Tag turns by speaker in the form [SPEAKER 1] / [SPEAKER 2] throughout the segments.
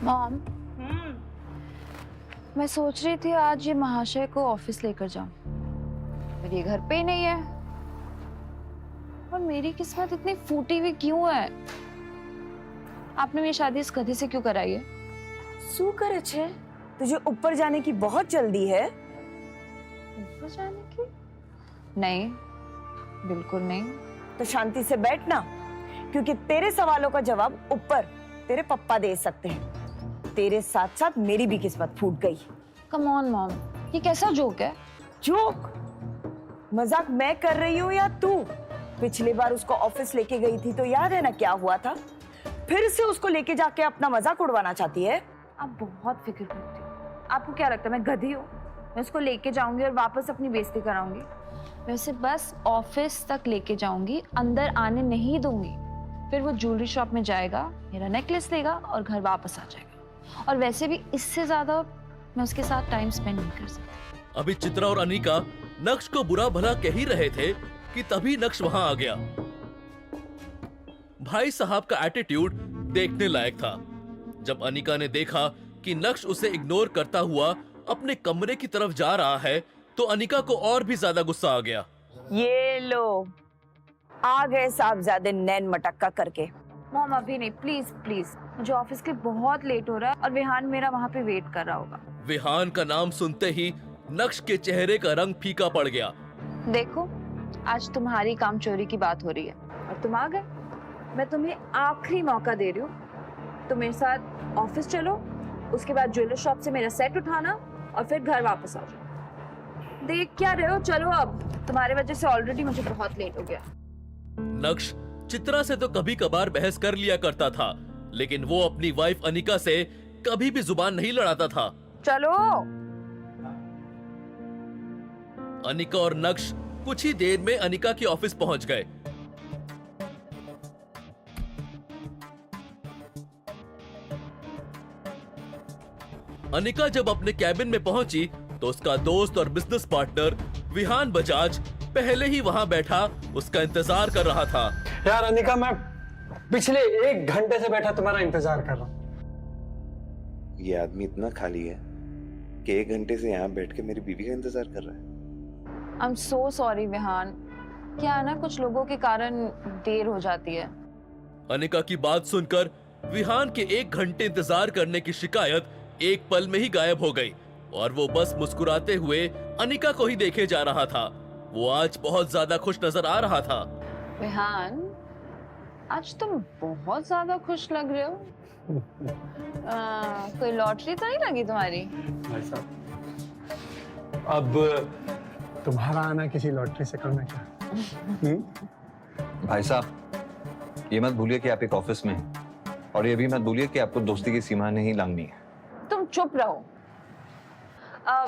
[SPEAKER 1] Mom, मैं सोच रही थी आज ये महाशय को ऑफिस लेकर जाऊं, पर ये घर पे ही नहीं है। और मेरी किस्मत इतनी फूटी हुई क्यों है? आपने मेरी शादी इस गधे से क्यों कराई है?
[SPEAKER 2] શું કરે છે? तुझे ऊपर जाने की बहुत जल्दी है।
[SPEAKER 1] ऊपर जाने की? नहीं, बिल्कुल नहीं।
[SPEAKER 2] तो शांति से बैठ ना, क्योंकि तेरे सवालों का जवाब ऊपर तेरे पप्पा दे सकते हैं। तेरे साथ साथ मेरी भी किस्मत फूट गई।
[SPEAKER 1] कम ऑन मॉम, ये कैसा जोक है?
[SPEAKER 2] जोक? मजाक मैं कर रही हूँ या तू? पिछली बार उसको ऑफिस लेके गई थी तो याद है ना क्या हुआ था? फिर से उसको लेके जाके अपना मजाक उड़वाना चाहती है?
[SPEAKER 1] आप बहुत फिक्र करती हो। आपको क्या लगता है मैं गधी हूँ? मैं उसको लेके जाऊंगी और वापस अपनी बेइज्जती कराऊंगी। मैं उसे बस ऑफिस तक लेके जाऊंगी, अंदर आने नहीं दूंगी। फिर वो ज्वेलरी शॉप में जाएगा, मेरा नेकलेस लेगा और घर वापस आ जाएगा। और वैसे भी इससे ज्यादा मैं उसके साथ टाइम स्पेंड नहीं कर सकती।
[SPEAKER 3] अभी चित्रा और अनिका नक्श को बुरा भला कह ही रहे थे कि तभी नक्श वहां आ गया। भाई साहब का एटीट्यूड देखने लायक था। जब अनिका ने देखा कि नक्श उसे इग्नोर करता हुआ अपने कमरे की तरफ जा रहा है, तो अनिका को और भी ज्यादा गुस्सा आ गया।
[SPEAKER 2] ये लो, आ गए साहबजादे नैन मटक्का करके।
[SPEAKER 1] मॉम अभी नहीं, प्लीज प्लीज, मुझे ऑफिस के लिए बहुत लेट हो रहा है और विहान मेरा वहां पे वेट कर रहा होगा।
[SPEAKER 3] विहान का नाम सुनते ही नक्श के चेहरे का रंग फीका पड़ गया।
[SPEAKER 1] देखो, आज तुम्हारी काम चोरी की बात हो रही है और तुम आ गए। मैं तुम्हें आखिरी मौका दे रही हूँ। तुम मेरे साथ ऑफिस चलो, उसके बाद ज्वेलर शॉप से मेरा सेट उठाना और फिर घर वापस आ जाओ। देख क्या रहे हो? चलो अब, तुम्हारे वजह से ऑलरेडी मुझे बहुत लेट हो गया।
[SPEAKER 3] नक्श चित्रा से तो कभी कभार बहस कर लिया करता था, लेकिन वो अपनी वाइफ अनिका से कभी भी जुबान नहीं लड़ाता था।
[SPEAKER 1] चलो।
[SPEAKER 3] अनिका और नक्श कुछ ही देर में अनिका के ऑफिस पहुंच गए। अनिका जब अपने कैबिन में पहुंची तो उसका दोस्त और बिजनेस पार्टनर विहान बजाज पहले ही वहां बैठा उसका इंतजार कर रहा था।
[SPEAKER 4] यार अनिका, मैं पिछले 1 घंटे से बैठा तुम्हारा इंतजार कर रहा हूँ।
[SPEAKER 5] ये आदमी इतना खाली है कि 1 घंटे से यहाँ बैठ के मेरी बीवी का इंतजार कर रहा है।
[SPEAKER 1] I am so sorry Vihaan. क्या है ना, कुछ लोगों के कारण देर हो जाती है।
[SPEAKER 3] अनिका की बात सुनकर विहान के 1 घंटे इंतजार करने की शिकायत एक पल में ही गायब हो गई और वो बस मुस्कुराते हुए अनिका को ही देखे जा रहा था। वो आज बहुत ज्यादा खुश नजर आ रहा था।
[SPEAKER 1] विहान, आज तुम बहुत ज्यादा खुश लग रहे हो। कोई लॉटरी तो नहीं लगी तुम्हारी?
[SPEAKER 4] भाई साहब, अब तुम्हारा आना किसी लॉटरी से कम है क्या?
[SPEAKER 6] भाई साहब, ये मत भूलिए कि आप एक ऑफिस में हैं और ये भी मत भूलिए कि आपको दोस्ती की सीमा नहीं लांघनी है।
[SPEAKER 1] तुम चुप रहो।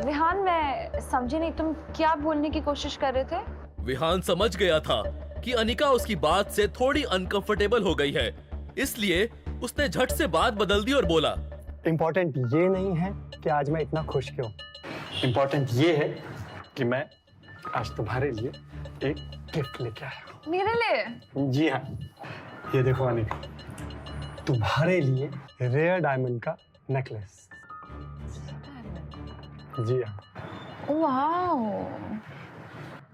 [SPEAKER 1] विहान, मैं समझी नहीं, तुम क्या बोलने की कोशिश कर रहे थे?
[SPEAKER 3] विहान समझ गया था कि अनिका उसकी बात से थोड़ी अनकंफर्टेबल हो गई है, इसलिए उसने झट से बात बदल दी और बोला,
[SPEAKER 4] इम्पोर्टेंट ये नहीं है कि आज मैं इतना खुश क्यों। इम्पोर्टेंट ये है कि मैं आज तुम्हारे लिए एक गिफ्ट लेके आया हूँ।
[SPEAKER 1] मेरे लिए?
[SPEAKER 4] जी हाँ, ये देखो अनिका, तुम्हारे लिए रेयर डायमंड का नेकलेस। जी हाँ।
[SPEAKER 1] वाह,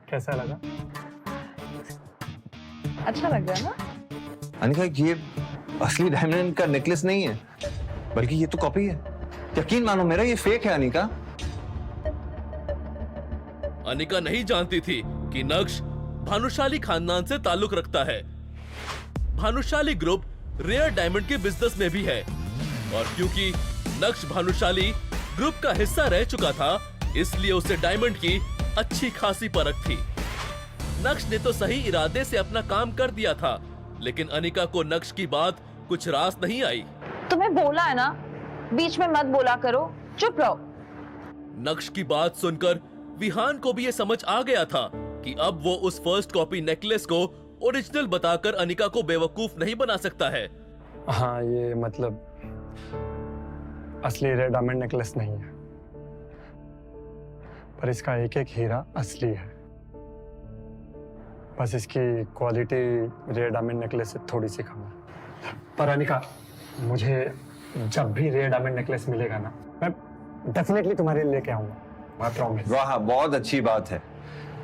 [SPEAKER 4] कैसा लगा?
[SPEAKER 1] अच्छा लग रहा है ना?
[SPEAKER 6] अनिका, ये असली डायमंड का नेकलेस नहीं है, बल्कि ये तो कॉपी है। यकीन मानो मेरा, ये फेक है अनिका।
[SPEAKER 3] अनिका नहीं जानती थी कि नक्श भानुशाली खानदान से ताल्लुक रखता है। भानुशाली ग्रुप रेयर डायमंड के बिजनेस में भी है और क्योंकि नक्श भानुशाली ग्रुप का हिस्सा रह चुका था, इसलिए उसे डायमंड की अच्छी खासी परख थी। नक्श ने तो सही इरादे से अपना काम कर दिया था, लेकिन अनिका को नक्श की बात कुछ रास नहीं आई।
[SPEAKER 1] तुम्हें बोला है ना, बीच में मत बोला करो, चुप रहो।
[SPEAKER 3] नक्श की बात सुनकर विहान को भी ये समझ आ गया था कि अब वो उस फर्स्ट कॉपी नेकलेस को ओरिजिनल बताकर अनिका को बेवकूफ नहीं बना सकता है।
[SPEAKER 4] हाँ, ये मतलब असली रेयर डायमंड नेकलेस नहीं है, पर इसका एक एक हीरा असली है। बस इसकी क्वालिटी रेयर डायमंड नेकलेस से थोड़ी सी कम है। पर अनिका, मुझे जब भी रेयर डायमंड नेकलेस मिलेगा ना, मैं डेफिनेटली तुम्हारे लिए लेके आऊंगा, मैं प्रॉमिस।
[SPEAKER 6] वाह, बहुत अच्छी बात है।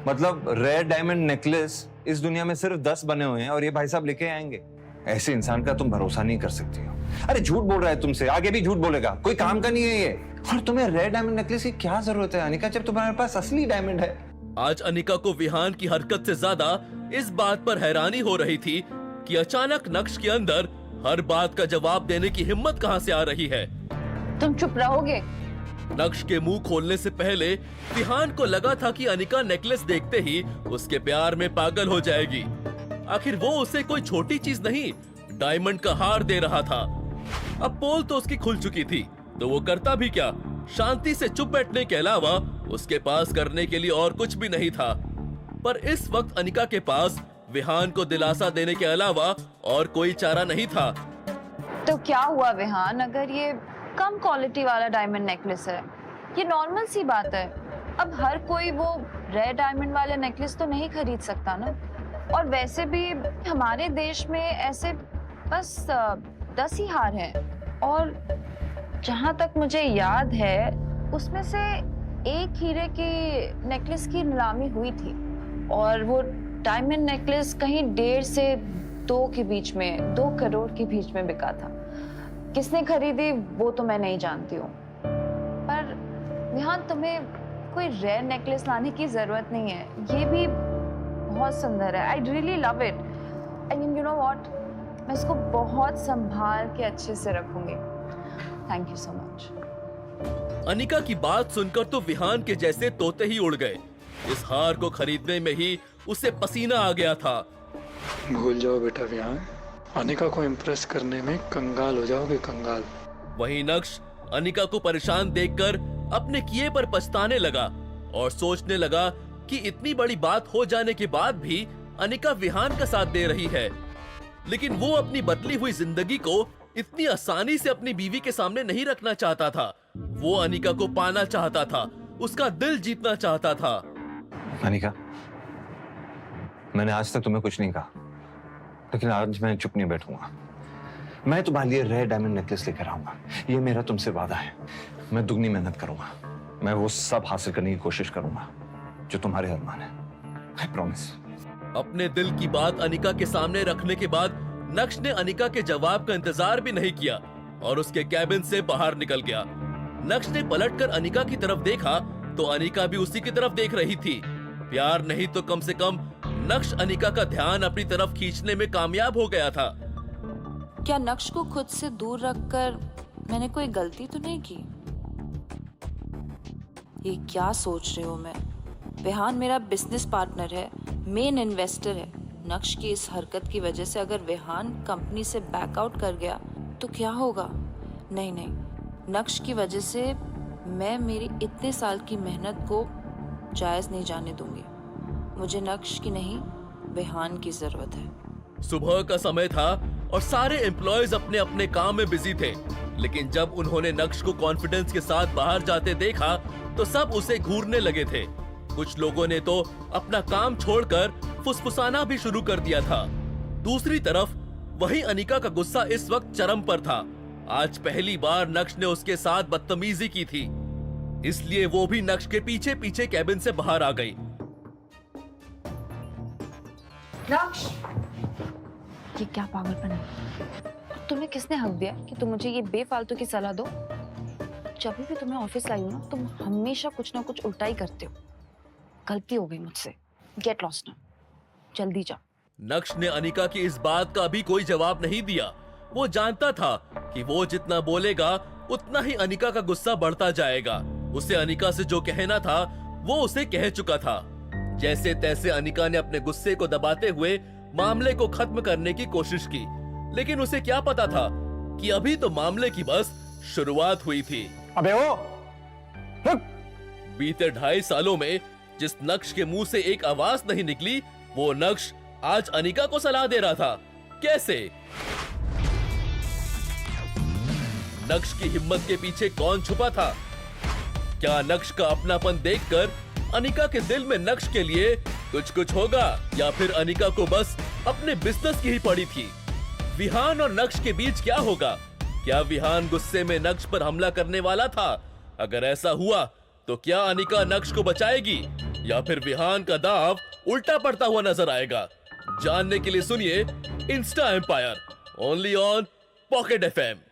[SPEAKER 6] मतलब रेयर डायमंड नेकलेस इस दुनिया में सिर्फ 10 बने हुए हैं और ये भाई साहब लेके आएंगे। ऐसे इंसान का तुम भरोसा नहीं कर सकती हो। अरे झूठ बोल रहा है तुमसे, आगे भी झूठ बोलेगा, कोई काम का नहीं है ये। और तुम्हें रेयर डायमंड नेकलेस की क्या जरूरत है अनिका, जब तुम्हारे पास असली डायमंड है।
[SPEAKER 3] आज अनिका को विहान की हरकत से ज्यादा इस बात पर हैरानी हो रही थी कि अचानक नक्श के अंदर हर बात का जवाब देने की हिम्मत कहां से आ रही है।
[SPEAKER 1] तुम चुप रहोगे?
[SPEAKER 3] नक्श के मुंह खोलने से पहले विहान को लगा था कि अनिका नेकलेस देखते ही उसके प्यार में पागल हो जाएगी। आखिर वो उसे कोई छोटी चीज नहीं, डायमंड का हार दे रहा था। अब पोल तो उसकी खुल चुकी थी, तो वो करता भी क्या? शांति से चुप बैठने के अलावा उसके पास करने के लिए और कुछ भी नहीं था। पर इस वक्त अनिका के पास विहान को दिलासा देने के अलावा और कोई चारा नहीं था।
[SPEAKER 1] तो क्या हुआ विहान, अगर ये कम क्वालिटी वाला डायमंड नेकलेस है, ये नॉर्मल सी बात है। अब हर कोई वो रेयर डायमंड वाले नेकलेस तो नहीं खरीद सकता ना। और वैसे भी हमारे देश में ऐसे बस 10 ही हार हैं। और जहाँ तक मुझे याद है उसमें से एक हीरे की नेकलेस की नीलामी हुई थी और वो डायमंड नेकलेस कहीं 1.5 से 2 के बीच में, 2 करोड़ के बीच में बिका था। किसने खरीदी वो तो मैं नहीं जानती हूँ। पर विहान, तुम्हें कोई रेयर नेकलेस लाने की जरूरत नहीं है, ये भी बहुत सुंदर है। I really love it. I mean, you know what, मैं इसको बहुत संभाल के अच्छे से रखूंगी। Thank you so much.
[SPEAKER 3] Anika की बात सुनकर तो विहान के जैसे तोते ही उड़ गए। इस हार को खरीदने में ही उसे पसीना आ गया था।
[SPEAKER 7] भूल जाओ बेटा विहान, अनिका को इम्प्रेस करने में कंगाल हो जाओगे, कंगाल।
[SPEAKER 3] वहीं नक्श अनिका को परेशान देखकर अपने किए पर पछताने लगा और सोचने लगा कि इतनी बड़ी बात हो जाने के बाद भी अनिका विहान का साथ दे रही है। लेकिन वो अपनी बदली हुई जिंदगी को इतनी आसानी से अपनी बीवी के सामने नहीं रखना चाहता था। वो अनिका को पाना चाहता था, उसका दिल जीतना चाहता था।
[SPEAKER 6] अनिका, मैंने आज तक तुम्हें कुछ नहीं कहा, लेकिन आज मैं चुप नहीं बैठूंगा। मैं तुम्हारे लिए रेयर डायमंड नेकलेस लेकर आऊंगा, ये मेरा तुमसे वादा है। मैं दुगनी मेहनत करूंगा, मैं वो सब हासिल करने की कोशिश करूंगा जो तुम्हारे अरमान है। I promise.
[SPEAKER 3] अपने दिल की बात अनिका के सामने रखने के बाद नक्श ने अनिका के जवाब का इंतजार भी नहीं किया और उसके कैबिन से बाहर निकल गया। नक्श ने पलटकर अनिका की तरफ देखा तो अनिका भी उसी की तरफ देख रही थी। प्यार नहीं तो कम से कम नक्श अनिका का ध्यान अपनी तरफ खींचने में कामयाब हो गया था।
[SPEAKER 1] क्या नक्श को खुद से दूर रखकर मैंने कोई गलती तो नहीं की? ये क्या सोच रही हूँ मैं? विहान मेरा बिजनेस पार्टनर है, मेन इन्वेस्टर है। नक्श की इस हरकत की वजह से अगर विहान कंपनी से बैकआउट कर गया तो क्या होगा? नहीं नहीं, नक्श की वजह से मैं मेरी इतने साल की मेहनत को जायज नहीं जाने दूंगी। मुझे नक्श की नहीं, विहान की जरूरत है।
[SPEAKER 3] सुबह का समय था और सारे एम्प्लॉयज अपने अपने काम में बिजी थे। लेकिन जब उन्होंने नक्श को कॉन्फिडेंस के साथ बाहर जाते देखा तो सब उसे घूरने लगे थे। कुछ लोगों ने तो अपना काम छोड़कर फुसफुसाना भी शुरू कर दिया था। दूसरी तरफ वही अनिका का गुस्सा इस वक्त चरम पर था। आज पहली बार नक्श ने उसके साथ बदतमीजी की थी, इसलिए वो भी नक्श के पीछे पीछे कैबिन से बाहर आ गई।
[SPEAKER 1] नक्श, ये क्या पागलपन है? तुम्हें किसने हक दिया कि तुम मुझे ये बेफालतू की सलाह दो? जब भी तुम्हें ऑफिस लाई हूं ना, तुम हमेशा कुछ ना कुछ उल्टा ही करते हो। गलती हो गई मुझसे। गेट लॉस्ट नाउ, जल्दी जा।
[SPEAKER 3] नक्श ने अनिका की इस बात का भी कोई जवाब नहीं दिया। वो जानता था कि वो जितना बोलेगा उतना ही अनिका का गुस्सा बढ़ता जाएगा। उसे अनिका से जो कहना था वो उसे कह चुका था। जैसे तैसे अनिका ने अपने गुस्से को दबाते हुए मामले को खत्म करने की कोशिश की, लेकिन उसे क्या पता था कि अभी तो मामले की बस शुरुआत हुई थी।
[SPEAKER 4] अबे ओ, रुक!
[SPEAKER 3] बीते 2.5 सालों में जिस नक्श के मुंह से एक आवाज नहीं निकली, वो नक्श आज अनिका को सलाह दे रहा था। कैसे? नक्श की हिम्मत के पीछे कौन छुपा था? क्या नक्श का अपनापन देखकर अनिका के दिल में नक्श के लिए कुछ होगा, या फिर अनिका को बस अपने बिजनेस की ही पड़ी थी? विहान और नक्श के बीच क्या होगा? क्या विहान गुस्से में नक्श पर हमला करने वाला था? अगर ऐसा हुआ तो क्या अनिका नक्श को बचाएगी या फिर विहान का दांव उल्टा पड़ता हुआ नजर आएगा? जानने के लिए सुनिए Insta Empire only on Pocket FM।